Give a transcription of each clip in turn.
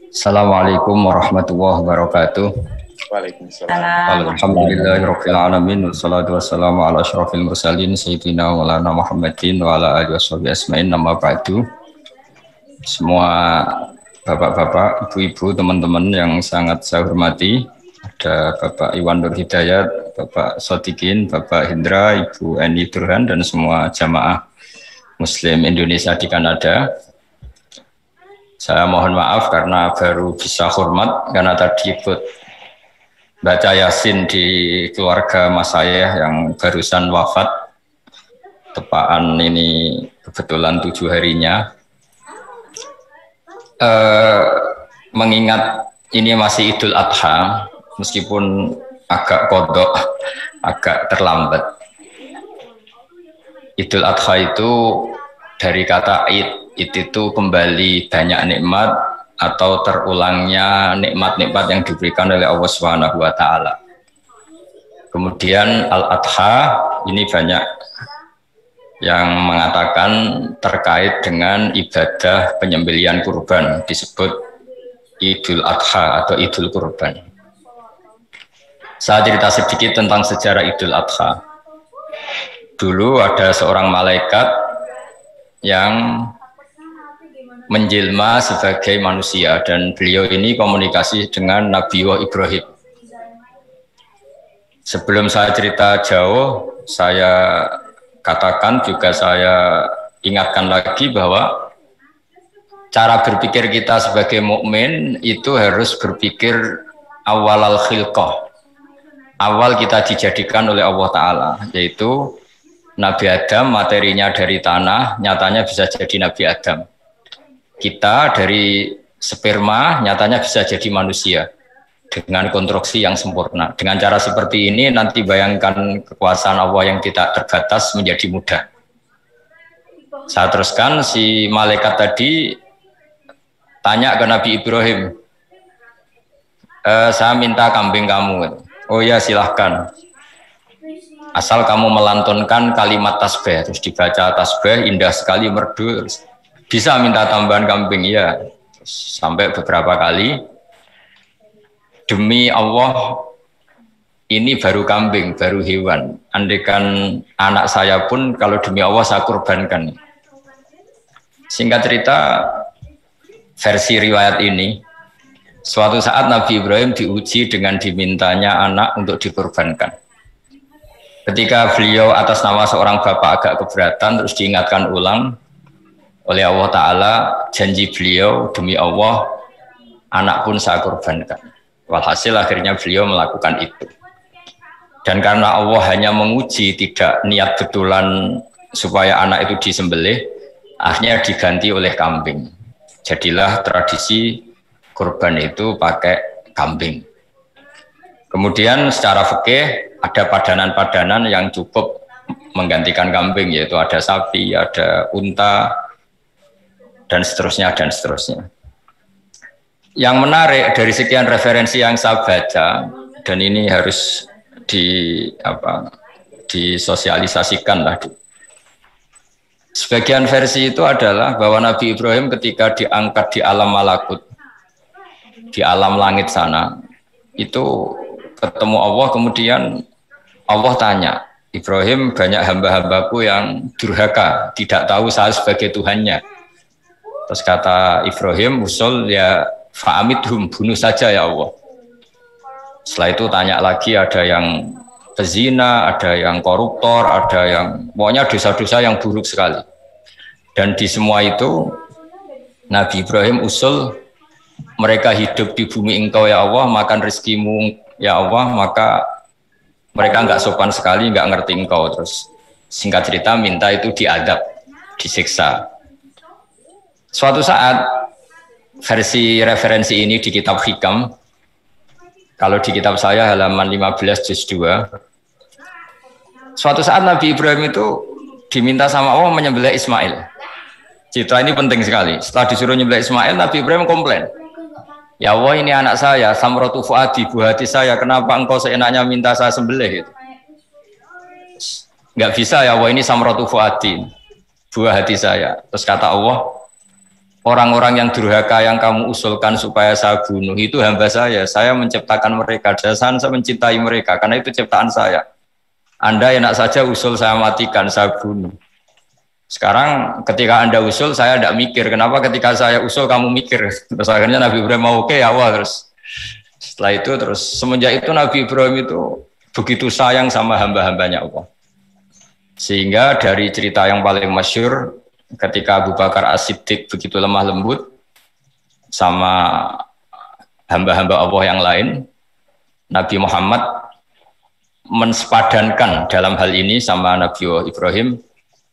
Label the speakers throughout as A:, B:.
A: Assalamualaikum warahmatullahi wabarakatuh.
B: Waalaikumsalam.
A: Alhamdulillahirabbil alamin wassalatu wassalamu ala asyrofil mursalin sayyidina maulana Muhammadin wa ala alihi washabihi asmain amma ba'du. Semua bapak-bapak, ibu-ibu, teman-teman yang sangat saya hormati, ada Bapak Iwan Nur Hidayat, Bapak Sodikin, Bapak Hendra, Ibu Eni Durhan dan semua jamaah Muslim Indonesia di Kanada. Saya mohon maaf karena baru bisa hormat karena tadi ikut baca Yasin di keluarga mas saya yang barusan wafat. Tepaan ini kebetulan 7 harinya. Mengingat ini masih Idul Adha, meskipun agak kodok, agak terlambat. Idul Adha itu dari kata Id itu kembali banyak nikmat atau terulangnya nikmat-nikmat yang diberikan oleh Allah Subhanahu wa taala. Kemudian Al-Adha ini banyak yang mengatakan terkait dengan ibadah penyembelihan kurban, disebut Idul Adha atau Idul Kurban. Saya cerita sedikit tentang sejarah Idul Adha. Dulu ada seorang malaikat yang menjelma sebagai manusia dan beliau ini komunikasi dengan Nabi Ibrahim. Sebelum saya cerita jauh, saya katakan juga saya ingatkan lagi bahwa cara berpikir kita sebagai mukmin itu harus berpikir awal al-khilqah. Awal kita dijadikan oleh Allah Ta'ala, yaitu Nabi Adam materinya dari tanah, nyatanya bisa jadi Nabi Adam. Kita dari sperma nyatanya bisa jadi manusia dengan konstruksi yang sempurna. Dengan cara seperti ini nanti bayangkan kekuasaan Allah yang tidak terbatas menjadi mudah. Saya teruskan, si malaikat tadi tanya ke Nabi Ibrahim, saya minta kambing kamu. Oh ya silahkan, asal kamu melantunkan kalimat tasbih. Terus dibaca tasbih, indah sekali, merdu. Bisa minta tambahan kambing ya, sampai beberapa kali. Demi Allah, ini baru kambing, baru hewan. Andaikan anak saya pun kalau demi Allah saya kurbankan. Singkat cerita, versi riwayat ini, suatu saat Nabi Ibrahim diuji dengan dimintanya anak untuk dikurbankan. Ketika beliau atas nama seorang bapak agak keberatan, terus diingatkan ulang oleh Allah Ta'ala, janji beliau demi Allah anak pun saya kurbankan. Walhasil akhirnya beliau melakukan itu. Dan karena Allah hanya menguji, tidak niat betulan supaya anak itu disembelih, akhirnya diganti oleh kambing. Jadilah tradisi kurban itu pakai kambing. Kemudian secara fikih ada padanan-padanan yang cukup menggantikan kambing, yaitu ada sapi, ada unta, dan seterusnya dan seterusnya. Yang menarik dari sekian referensi yang saya baca, dan ini harus disosialisasikan lah. Sebagian versi itu adalah bahwa Nabi Ibrahim ketika diangkat di alam malakut, di alam langit sana, itu ketemu Allah, kemudian Allah tanya, Ibrahim, banyak hamba-hambaku yang durhaka, tidak tahu saya sebagai Tuhannya. Terus kata Ibrahim, usul ya fa'amidhum, bunuh saja ya Allah. Setelah itu tanya lagi, ada yang pezina, ada yang koruptor, ada yang pokoknya dosa-dosa yang buruk sekali. Dan di semua itu Nabi Ibrahim usul, mereka hidup di bumi engkau ya Allah, makan rezekimu ya Allah, maka mereka enggak sopan sekali, enggak ngerti engkau. Terus singkat cerita minta itu diadab, disiksa. Suatu saat, versi referensi ini di kitab Hikam, kalau di kitab saya halaman 15 juz 2, suatu saat Nabi Ibrahim itu diminta sama Allah menyembelih Ismail. Citra ini penting sekali. Setelah disuruh menyembelih Ismail, Nabi Ibrahim komplain, ya Allah, ini anak saya, Samratu Fuadi, buah hati saya, kenapa engkau seenaknya minta saya sembelih? Gitu. Nggak bisa ya Allah, ini Samratu Fuadi, buah hati saya. Terus kata Allah, orang-orang yang durhaka yang kamu usulkan supaya saya bunuh itu hamba saya menciptakan mereka, dan saya mencintai mereka karena itu ciptaan saya. Anda enak saja usul saya matikan, saya bunuh. Sekarang ketika Anda usul saya tidak mikir, kenapa ketika saya usul kamu mikir? Terus akhirnya Nabi Ibrahim mau oke ya Allah. Terus setelah itu terus semenjak itu Nabi Ibrahim itu begitu sayang sama hamba-hambanya Allah. Sehingga dari cerita yang paling masyhur ketika Abu Bakar As-Siddiq begitu lemah lembut sama hamba-hamba Allah yang lain, Nabi Muhammad mensepadankan dalam hal ini sama Nabi Ibrahim,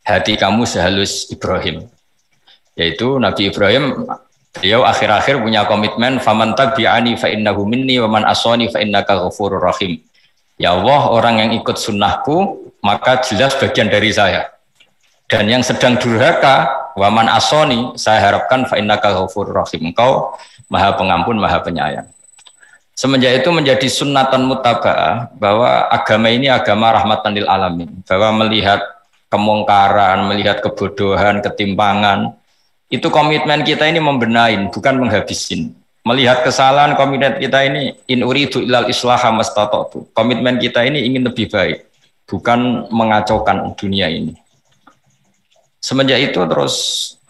A: hati kamu sehalus Ibrahim. Yaitu Nabi Ibrahim, beliau akhir-akhir punya komitmen, faman tabi'ani fa innahu minni wa man asani fa innaka ghafurur rahim. Ya Allah, orang yang ikut sunnahku maka jelas bagian dari saya. Dan yang sedang durhaka, wa man asani, saya harapkan fa innaka ghafurur rahim. Engkau Maha Pengampun, Maha Penyayang. Semenjak itu menjadi sunnatan mutaba'ah bahwa agama ini agama rahmatan lil alamin, bahwa melihat kemungkaran, melihat kebodohan, ketimpangan, itu komitmen kita ini membenahin, bukan menghabisin. Melihat kesalahan, komitmen kita ini in uridu ilal islaha mastata'tu. Komitmen kita ini ingin lebih baik, bukan mengacaukan dunia ini. Semenjak itu terus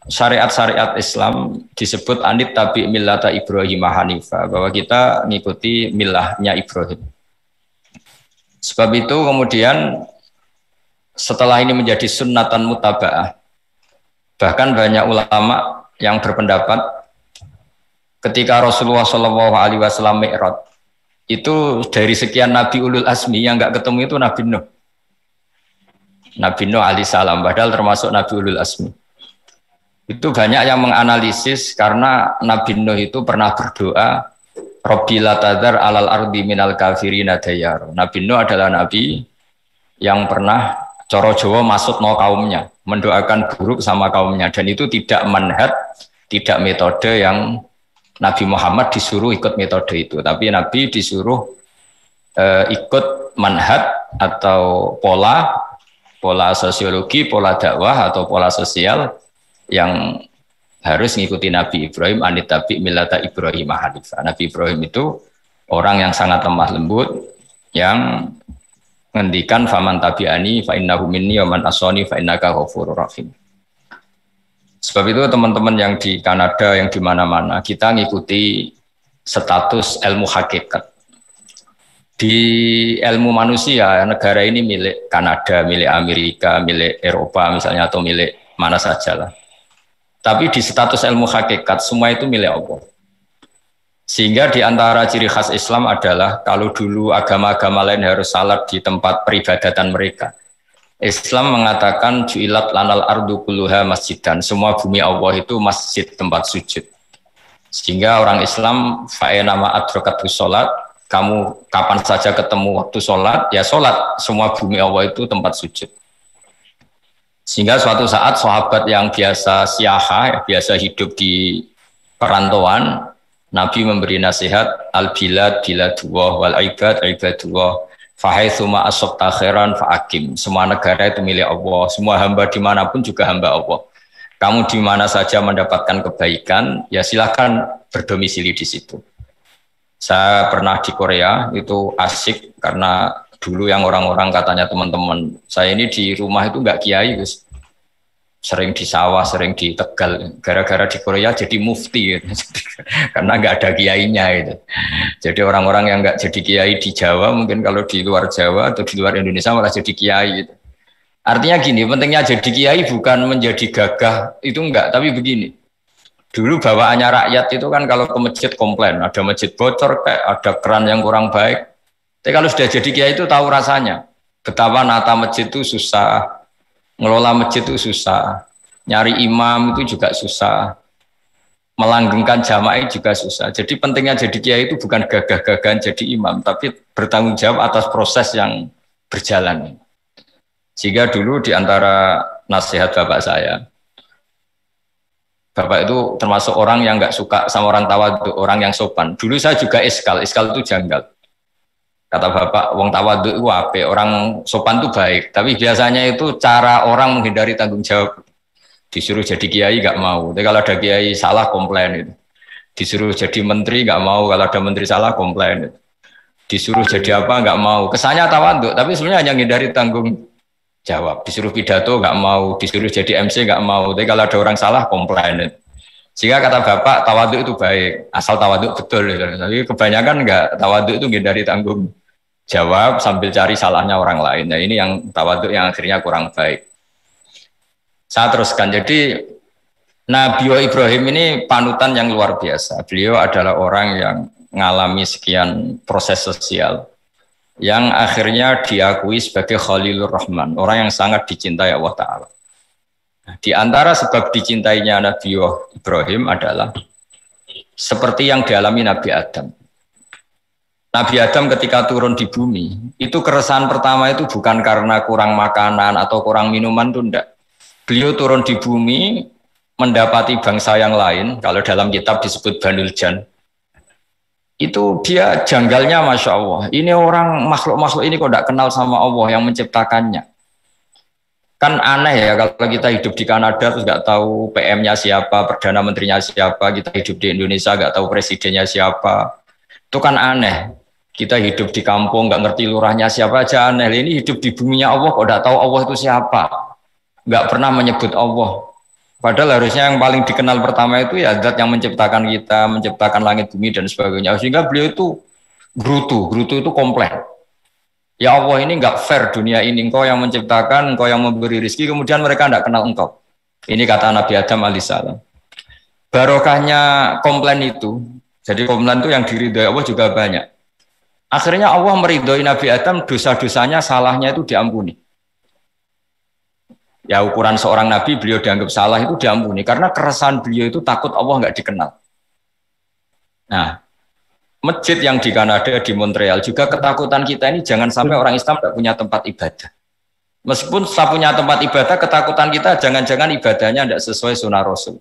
A: syariat-syariat Islam disebut anit tabi millata Ibrahim Hanifah, bahwa kita mengikuti milahnya Ibrahim. Sebab itu kemudian setelah ini menjadi sunnatan mutaba'ah, bahkan banyak ulama yang berpendapat ketika Rasulullah SAW Mi'raj, itu dari sekian Nabi Ulul Azmi yang nggak ketemu itu Nabi Nuh. Nabi Nuh alaihissalam, padahal termasuk Nabi Ulul Azmi. Itu banyak yang menganalisis karena Nabi Nuh itu pernah berdoa, Rabbi la tadhar alal ardi minal kafirina dayar. Nabi Nuh adalah Nabi yang pernah coro Jawa masuk no kaumnya, mendoakan buruk sama kaumnya, dan itu tidak manhaj, tidak metode yang Nabi Muhammad disuruh ikut metode itu, tapi Nabi disuruh ikut manhaj atau pola sosiologi, pola dakwah atau pola sosial yang harus mengikuti Nabi Ibrahim, anit tabi millata Ibrahim Hanifah. Nabi Ibrahim itu orang yang sangat lemah lembut, yang ngendikan faman tabi'ani fa innahu minni wa man asani fa innaka ghafurur rahim. Sebab itu teman-teman yang di Kanada, yang di mana-mana, kita ngikuti status ilmu hakikat. Di ilmu manusia, negara ini milik Kanada, milik Amerika, milik Eropa misalnya, atau milik mana sajalah. Tapi di status ilmu hakikat, semua itu milik Allah. Sehingga di antara ciri khas Islam adalah kalau dulu agama-agama lain harus salat di tempat peribadatan mereka, Islam mengatakan ju'ilat lanal ardu kulluha masjidan, semua bumi Allah itu masjid, tempat sujud. Sehingga orang Islam fa'enama adrokatus sholat, kamu kapan saja ketemu waktu sholat, ya sholat, semua bumi Allah itu tempat sujud. Sehingga suatu saat sahabat yang biasa siaha, biasa hidup di perantauan, Nabi memberi nasihat, al-bilad biladullah wal ibad ibadullah fahaitsuma asabta khairan fa'akim. Semua negara itu milik Allah, semua hamba dimanapun juga hamba Allah. Kamu di mana saja mendapatkan kebaikan, ya silakan berdomisili di situ. Saya pernah di Korea, itu asik karena dulu yang orang-orang katanya teman-teman saya ini di rumah itu nggak kiai, Gus. Sering di sawah, sering di Tegal. Gara-gara di Korea jadi mufti, gitu. Karena nggak ada kiainya itu. Jadi orang-orang yang nggak jadi kiai di Jawa, mungkin kalau di luar Jawa atau di luar Indonesia malah jadi kiai. Gitu. Artinya gini, pentingnya jadi kiai bukan menjadi gagah, itu enggak. Tapi begini, dulu bawaannya rakyat itu kan kalau ke masjid komplain, ada masjid bocor, kayak ada keran yang kurang baik. Tapi kalau sudah jadi kiai itu tahu rasanya, betapa nata masjid itu susah, ngelola masjid itu susah, nyari imam itu juga susah, melanggengkan jamaah juga susah. Jadi pentingnya jadi kiai itu bukan gagah-gagahan jadi imam, tapi bertanggung jawab atas proses yang berjalan. Sehingga dulu di antara nasihat bapak saya, bapak itu termasuk orang yang nggak suka sama orang tawadhu, orang yang sopan. Dulu saya juga iskal itu janggal. Kata bapak, wong tawadhu itu apa? Orang sopan itu baik, tapi biasanya itu cara orang menghindari tanggung jawab. Disuruh jadi kiai nggak mau. Tapi kalau ada kiai salah komplain itu. Disuruh jadi menteri nggak mau. Kalau ada menteri salah komplain itu. Disuruh jadi apa nggak mau. Kesannya tawaduk, tapi sebenarnya hanya menghindari tanggung jawab. Disuruh pidato nggak mau. Disuruh jadi MC nggak mau. Tapi kalau ada orang salah komplain itu. Sehingga kata bapak tawaduk itu baik, asal tawaduk betul. Tapi kebanyakan enggak, tawaduk itu menghindari tanggung jawab sambil cari salahnya orang lain. Nah ini yang tawaduk yang akhirnya kurang baik. Saya teruskan, jadi Nabi Ibrahim ini panutan yang luar biasa. Beliau adalah orang yang mengalami sekian proses sosial yang akhirnya diakui sebagai Khalilur Rahman, orang yang sangat dicintai Allah Ta'ala. Di antara sebab dicintainya Nabi Ibrahim adalah seperti yang dialami Nabi Adam. Nabi Adam ketika turun di bumi, itu keresahan pertama itu bukan karena kurang makanan atau kurang minuman, itu enggak. Beliau turun di bumi, mendapati bangsa yang lain, kalau dalam kitab disebut Banul Jan, itu dia janggalnya Masya Allah. Ini orang makhluk-makhluk ini kok enggak kenal sama Allah yang menciptakannya. Kan aneh ya kalau kita hidup di Kanada terus nggak tahu PM-nya siapa, Perdana Menterinya siapa, kita hidup di Indonesia nggak tahu presidennya siapa. Itu kan aneh. Kita hidup di kampung nggak ngerti lurahnya siapa aja aneh. Ini hidup di buminya Allah kok nggak tahu Allah itu siapa. Nggak pernah menyebut Allah. Padahal harusnya yang paling dikenal pertama itu ya zat yang menciptakan kita, menciptakan langit bumi dan sebagainya. Sehingga beliau itu gerutu itu komplain. Ya Allah ini enggak fair dunia ini, engkau yang menciptakan, engkau yang memberi rezeki, kemudian mereka enggak kenal engkau. Ini kata Nabi Adam alaihissalam. Barokahnya komplain itu, jadi komplain itu yang diridhoi Allah juga banyak. Akhirnya Allah meridhoi Nabi Adam, dosa-dosanya, salahnya itu diampuni. Ya ukuran seorang Nabi, beliau dianggap salah itu diampuni, karena keresahan beliau itu takut Allah enggak dikenal. Nah, masjid yang di Kanada, di Montreal juga ketakutan kita ini jangan sampai orang Islam tidak punya tempat ibadah. Meskipun setelah punya tempat ibadah, ketakutan kita jangan-jangan ibadahnya tidak sesuai sunnah Rasul.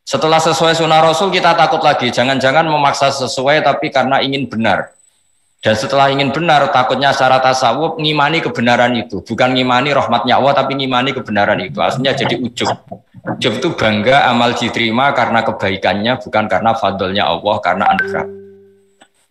A: Setelah sesuai sunnah Rasul kita takut lagi, jangan-jangan memaksa sesuai tapi karena ingin benar. Dan setelah ingin benar, takutnya secara tasawuf ngimani kebenaran itu, bukan ngimani rahmatnya Allah tapi ngimani kebenaran itu. Aslinya jadi ujub. Ujub itu bangga amal diterima karena kebaikannya, bukan karena fadlnya Allah, karena anugerah.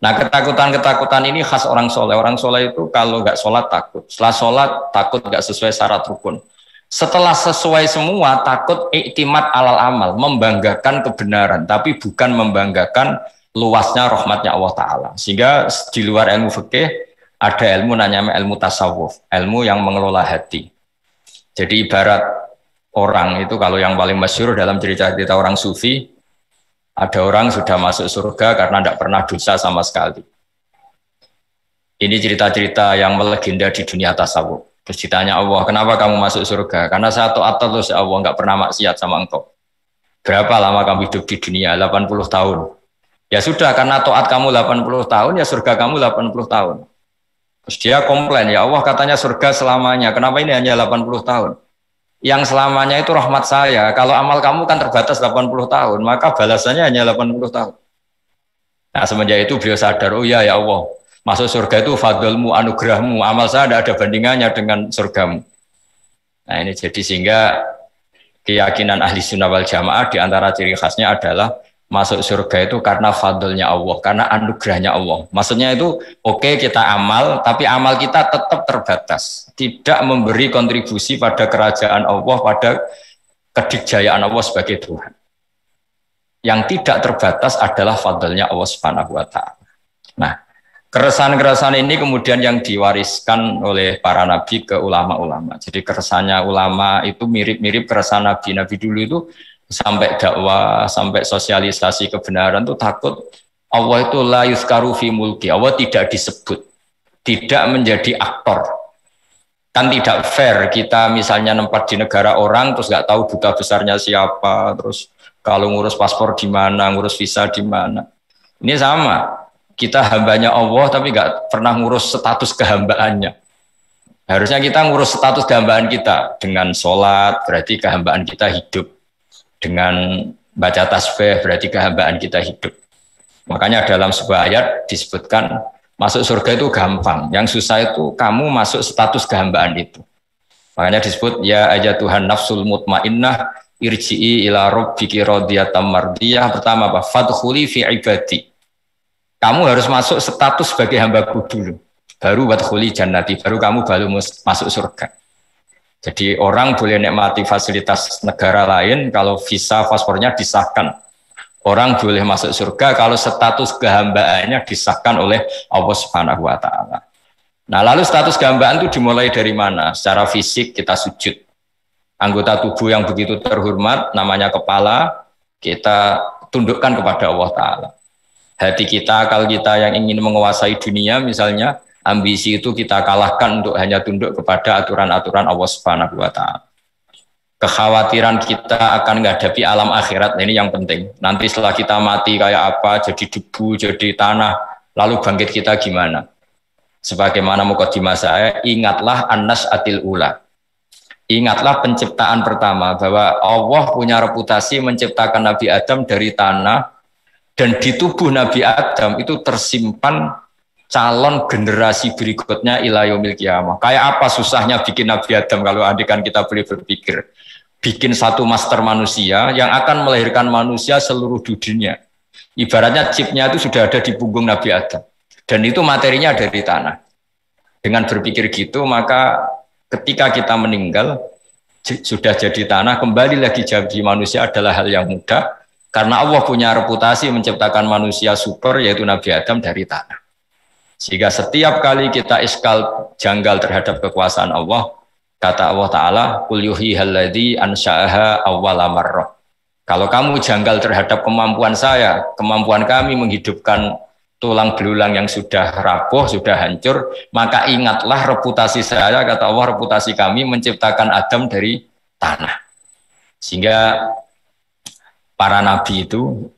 A: Nah ketakutan-ketakutan ini khas orang soleh. Orang soleh itu kalau nggak sholat takut. Setelah sholat takut nggak sesuai syarat rukun. Setelah sesuai semua takut iktimat alal amal. Membanggakan kebenaran. Tapi bukan membanggakan luasnya rahmatnya Allah Ta'ala. Sehingga di luar ilmu fikih ada ilmu namanya ilmu tasawuf. Ilmu yang mengelola hati. Jadi ibarat orang itu kalau yang paling masyhur dalam cerita-cerita orang sufi, ada orang sudah masuk surga karena tidak pernah dosa sama sekali. Ini cerita-cerita yang melegenda di dunia tasawuf. Terus ditanya Allah, kenapa kamu masuk surga? Karena saya taat terus Allah, nggak pernah maksiat sama engkau. Berapa lama kamu hidup di dunia? 80 tahun. Ya sudah, karena taat kamu 80 tahun, ya surga kamu 80 tahun. Terus dia komplain, ya Allah katanya surga selamanya. Kenapa ini hanya 80 tahun? Yang selamanya itu rahmat saya. Kalau amal kamu kan terbatas 80 tahun, maka balasannya hanya 80 tahun. Nah semenjak itu beliau sadar, oh ya Allah, masuk surga itu fadlmu, anugerahmu, amal saya tidak ada bandingannya dengan surgamu. Nah ini jadi sehingga keyakinan ahli sunnah wal jamaah di antara ciri khasnya adalah masuk surga itu karena fadlnya Allah, karena anugerahnya Allah. Maksudnya itu oke, kita amal, tapi amal kita tetap terbatas. Tidak memberi kontribusi pada kerajaan Allah, pada kedikjayaan Allah sebagai Tuhan. Yang tidak terbatas adalah fadlnya Allah Subhanahu wa Ta'ala. Nah, keresahan-keresahan ini kemudian yang diwariskan oleh para nabi ke ulama-ulama. Jadi keresahannya ulama itu mirip-mirip keresahan nabi-nabi dulu itu. Sampai dakwah, sampai sosialisasi kebenaran itu takut Allah itu la yuzkaru fi mulki, Allah tidak disebut, tidak menjadi aktor. Kan tidak fair kita misalnya nempat di negara orang terus nggak tahu duta besarnya siapa, terus kalau ngurus paspor di mana, ngurus visa di mana. Ini sama, kita hambanya Allah tapi nggak pernah ngurus status kehambaannya. Harusnya kita ngurus status kehambaan kita dengan sholat, berarti kehambaan kita hidup. Dengan baca tasbih berarti kehambaan kita hidup. Makanya dalam sebuah ayat disebutkan masuk surga itu gampang. Yang susah itu kamu masuk status kehambaan itu. Makanya disebut ya ayatuhan nafsul mutmainnah irji'i ila rabbiki radiyatan mardiyah. Pertama apa? Fadkhuli fi ibadi. Kamu harus masuk status sebagai hambaku dulu. Baru wadkhuli jannati, baru kamu masuk surga. Jadi orang boleh nikmati fasilitas negara lain kalau visa paspornya disahkan. Orang boleh masuk surga kalau status kehambaannya disahkan oleh Allah Subhanahu wa taala. Nah, lalu status kehambaan itu dimulai dari mana? Secara fisik kita sujud. Anggota tubuh yang begitu terhormat namanya kepala, kita tundukkan kepada Allah taala. Hati kita, akal kita yang ingin menguasai dunia misalnya, ambisi itu kita kalahkan untuk hanya tunduk kepada aturan-aturan Allah Subhanahu wa taala. Kekhawatiran kita akan menghadapi alam akhirat, ini yang penting. Nanti setelah kita mati kayak apa, jadi debu, jadi tanah, lalu bangkit kita gimana? Sebagaimana mukadimah saya, ingatlah an-nas'atil ula. Ingatlah penciptaan pertama, bahwa Allah punya reputasi menciptakan Nabi Adam dari tanah, dan di tubuh Nabi Adam itu tersimpan calon generasi berikutnya ila yaumil qiyamah. Kayak apa susahnya bikin Nabi Adam kalau andikan kita boleh berpikir. Bikin satu master manusia yang akan melahirkan manusia seluruh dunia. Ibaratnya chipnya itu sudah ada di punggung Nabi Adam. Dan itu materinya dari tanah. Dengan berpikir gitu, maka ketika kita meninggal, sudah jadi tanah, kembali lagi jadi manusia adalah hal yang mudah. Karena Allah punya reputasi menciptakan manusia super, yaitu Nabi Adam dari tanah. Sehingga setiap kali kita iskal janggal terhadap kekuasaan Allah, kata Allah Ta'ala, Qul yuhyihalladzi ansha'aha awwala marrah. Kalau kamu janggal terhadap kemampuan saya, kemampuan kami menghidupkan tulang belulang yang sudah rapuh, sudah hancur, maka ingatlah reputasi saya, kata Allah, reputasi kami menciptakan Adam dari tanah. Sehingga para nabi itu,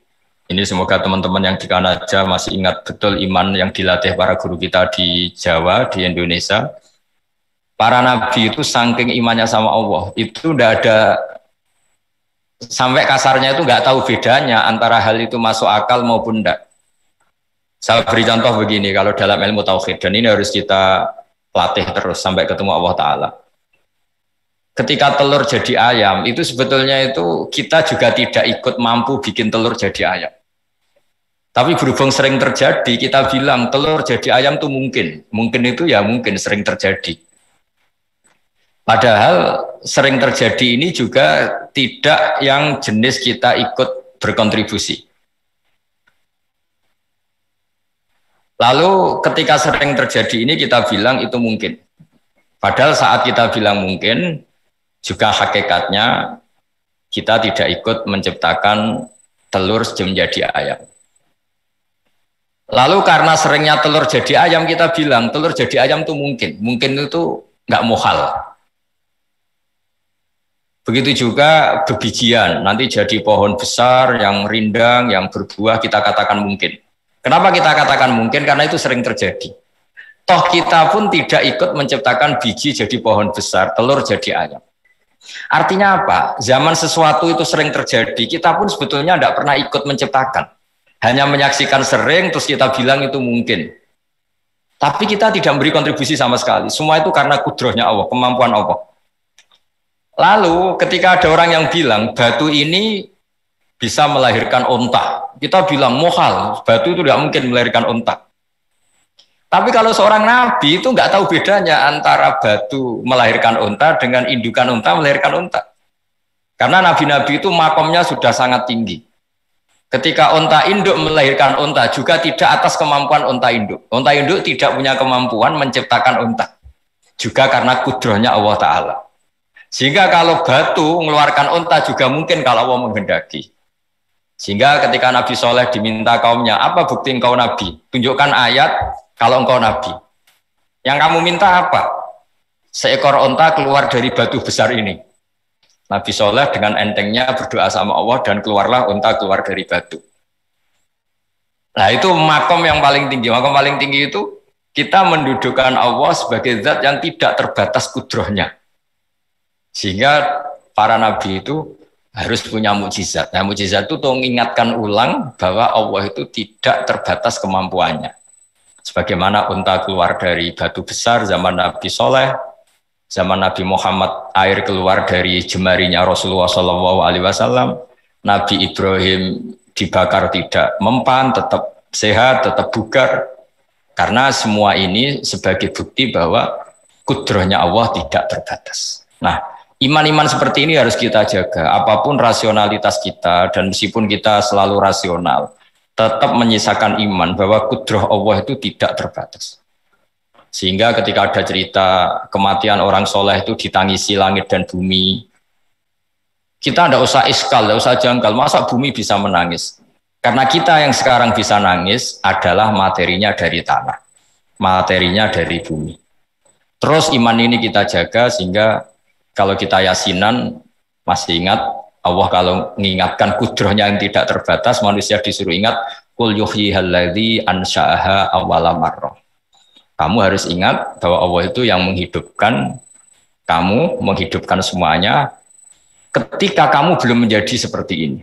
A: ini semoga teman-teman yang di Kanada masih ingat betul iman yang dilatih para guru kita di Jawa, di Indonesia. Para nabi itu saking imannya sama Allah, itu tidak ada, sampai kasarnya itu nggak tahu bedanya antara hal itu masuk akal maupun tidak. Saya beri contoh begini, kalau dalam ilmu tauhid, dan ini harus kita latih terus sampai ketemu Allah Ta'ala. Ketika telur jadi ayam, itu sebetulnya itu kita juga tidak ikut mampu bikin telur jadi ayam. Tapi berhubung sering terjadi, kita bilang telur jadi ayam itu mungkin. Mungkin itu ya mungkin sering terjadi. Padahal sering terjadi ini juga tidak yang jenis kita ikut berkontribusi. Lalu ketika sering terjadi ini kita bilang itu mungkin. Padahal saat kita bilang mungkin, juga hakikatnya kita tidak ikut menciptakan telur menjadi ayam. Lalu karena seringnya telur jadi ayam, kita bilang telur jadi ayam itu mungkin. Mungkin itu nggak muhal. Begitu juga bebijian, nanti jadi pohon besar yang rindang, yang berbuah, kita katakan mungkin. Kenapa kita katakan mungkin? Karena itu sering terjadi. Toh kita pun tidak ikut menciptakan biji jadi pohon besar, telur jadi ayam. Artinya apa? Zaman sesuatu itu sering terjadi, kita pun sebetulnya tidak pernah ikut menciptakan. Hanya menyaksikan sering, terus kita bilang itu mungkin. Tapi kita tidak memberi kontribusi sama sekali. Semua itu karena kudrohnya Allah, kemampuan Allah. Lalu ketika ada orang yang bilang batu ini bisa melahirkan onta, kita bilang mohal, batu itu tidak mungkin melahirkan onta. Tapi kalau seorang nabi itu nggak tahu bedanya antara batu melahirkan onta dengan indukan onta melahirkan onta. Karena nabi-nabi itu makomnya sudah sangat tinggi. Ketika onta induk melahirkan onta juga tidak atas kemampuan onta induk. Onta induk tidak punya kemampuan menciptakan onta. Juga karena kudrohnya Allah Ta'ala. Sehingga kalau batu mengeluarkan unta juga mungkin kalau Allah menghendaki. Sehingga ketika Nabi Soleh diminta kaumnya, apa bukti engkau Nabi? Tunjukkan ayat kalau engkau Nabi. Yang kamu minta apa? Seekor unta keluar dari batu besar ini. Nabi Soleh dengan entengnya berdoa sama Allah dan keluarlah unta keluar dari batu. Nah itu makom yang paling tinggi. Makom paling tinggi itu kita mendudukkan Allah sebagai zat yang tidak terbatas kudrohnya. Sehingga para nabi itu harus punya mukjizat. Nah, mukjizat itu untuk mengingatkan ulang bahwa Allah itu tidak terbatas kemampuannya. Sebagaimana unta keluar dari batu besar zaman Nabi Soleh, Zaman Nabi Muhammad air keluar dari jemarinya Rasulullah SAW, Nabi Ibrahim dibakar tidak mempan, tetap sehat, tetap bugar. Karena semua ini sebagai bukti bahwa kudrahnya Allah tidak terbatas. Nah, iman-iman seperti ini harus kita jaga. Apapun rasionalitas kita, dan meskipun kita selalu rasional, tetap menyisakan iman bahwa kudrah Allah itu tidak terbatas. Sehingga ketika ada cerita kematian orang soleh itu ditangisi langit dan bumi, kita tidak usah iskal, tidak usah janggal, masa bumi bisa menangis? Karena kita yang sekarang bisa nangis adalah materinya dari tanah, materinya dari bumi. Terus iman ini kita jaga sehingga kalau kita yasinan, masih ingat Allah kalau mengingatkan kudrahnya yang tidak terbatas, manusia disuruh ingat, Qul yuhyihal ansha'aha awwala marrah. Kamu harus ingat bahwa Allah itu yang menghidupkan kamu, menghidupkan semuanya ketika kamu belum menjadi seperti ini.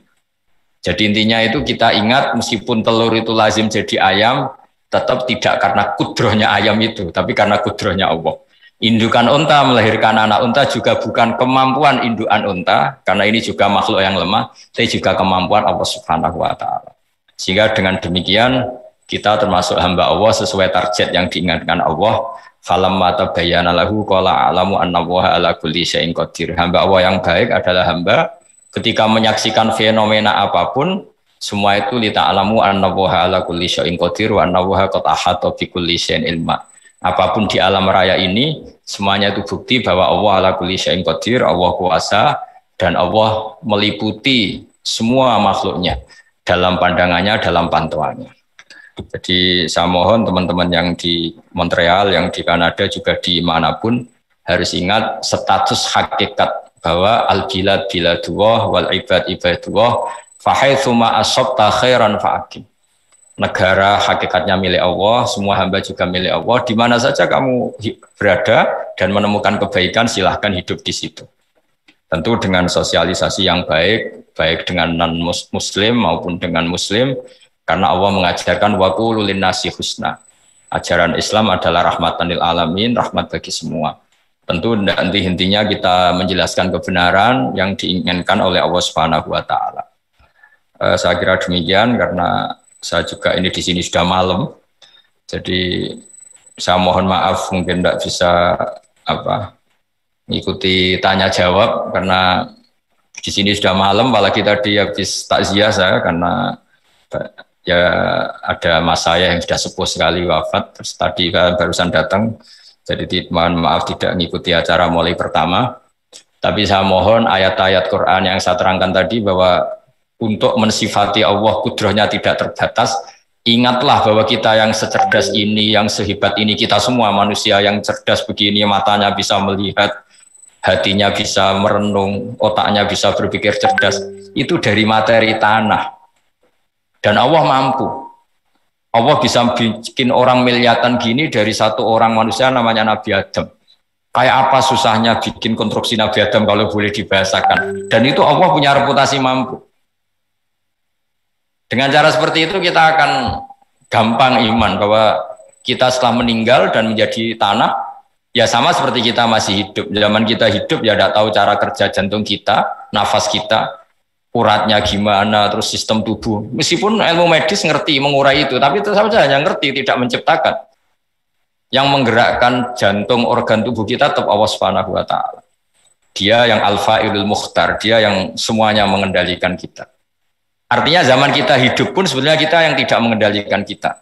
A: Jadi intinya itu kita ingat meskipun telur itu lazim jadi ayam, tetap tidak karena kudrahnya ayam itu, tapi karena kudrahnya Allah. Indukan unta melahirkan anak unta juga bukan kemampuan indukan unta, karena ini juga makhluk yang lemah, tapi juga kemampuan Allah Subhanahu wa Ta'ala. Sehingga dengan demikian kita termasuk hamba Allah sesuai target yang diingatkan Allah. Falamma tabayyana lahu qala a'lamu annallaha ala kulli syai'in qadir. Hamba Allah yang baik adalah hamba ketika menyaksikan fenomena apapun, semua itu lita'alamu annallaha ala kulli syai'in qadir wa annallaha qad ahata bi kulli syai'in ilma. Apapun di alam raya ini, semuanya itu bukti bahwa Allah ala kulli syai'in qadir, Allah kuasa, dan Allah meliputi semua makhluknya dalam pandangannya, dalam pantauannya. Jadi saya mohon teman-teman yang di Montreal, yang di Kanada, juga di manapun harus ingat status hakikat bahwa al-bilad biladullah wal ibad ibadullah fahaitsuma asabta khairan fa'akim. Negara hakikatnya milik Allah, semua hamba juga milik Allah. Di mana saja kamu berada dan menemukan kebaikan, silahkan hidup di situ. Tentu dengan sosialisasi yang baik, baik dengan non-muslim maupun dengan muslim, karena Allah mengajarkan wa qulu linnasi husna. Ajaran Islam adalah rahmatan lil alamin, rahmat bagi semua. Tentu nanti intinya kita menjelaskan kebenaran yang diinginkan oleh Allah Subhanahu wa Ta'ala. Saya kira demikian karena saya juga ini di sini sudah malam. Jadi saya mohon maaf mungkin tidak bisa mengikuti tanya jawab karena di sini sudah malam, apalagi tadi habis takziah saya karena ya ada mas saya yang sudah sepuh sekali wafat, terus tadi barusan datang, jadi mohon maaf tidak mengikuti acara mulai pertama. Tapi saya mohon ayat-ayat Quran yang saya terangkan tadi bahwa untuk mensifati Allah kudrahnya tidak terbatas, ingatlah bahwa kita yang secerdas ini, yang sehebat ini, kita semua manusia yang cerdas begini, matanya bisa melihat, hatinya bisa merenung, otaknya bisa berpikir cerdas, itu dari materi tanah. Dan Allah mampu. Allah bisa bikin orang miliatan gini dari satu orang manusia namanya Nabi Adam. Kayak apa susahnya bikin konstruksi Nabi Adam kalau boleh dibahasakan. Dan itu Allah punya reputasi mampu. Dengan cara seperti itu kita akan gampang iman bahwa kita setelah meninggal dan menjadi tanah, ya sama seperti kita masih hidup. Zaman kita hidup ya tidak tahu cara kerja jantung kita, nafas kita, uratnya gimana, terus sistem tubuh. Meskipun ilmu medis ngerti mengurai itu, tapi tetap saja hanya ngerti, tidak menciptakan. Yang menggerakkan jantung, organ tubuh kita tetap Allah Subhanahu wa Ta'ala. Dia yang Al-Fa'ilul Mukhtar, dia yang semuanya mengendalikan kita. Artinya zaman kita hidup pun sebenarnya kita yang tidak mengendalikan kita.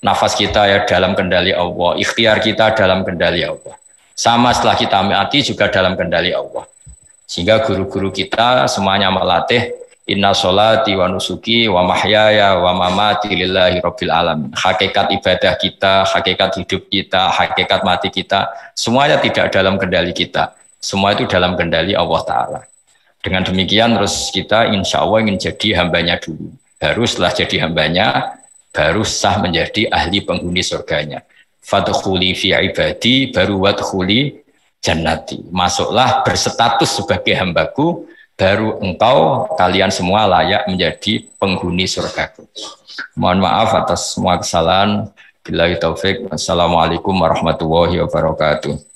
A: Nafas kita ya dalam kendali Allah, ikhtiar kita dalam kendali Allah. Sama setelah kita mati juga dalam kendali Allah. Sehingga guru-guru kita semuanya melatih inna sholati wa nusuki wa mahyaya wa mamati lillahi rabbil alamin. Hakikat ibadah kita, hakikat hidup kita, hakikat mati kita, semuanya tidak dalam kendali kita. Semua itu dalam kendali Allah Ta'ala. Dengan demikian terus kita insya Allah ingin jadi hambanya dulu. Baru setelah jadi hambanya, baru sah menjadi ahli penghuni surganya. Fadkhuli fi ibadi baru wadkhuli jannati. Masuklah berstatus sebagai hambaku, baru engkau kalian semua layak menjadi penghuni surgaku. Mohon maaf atas semua kesalahan. Billahi taufik. Assalamualaikum warahmatullahi wabarakatuh.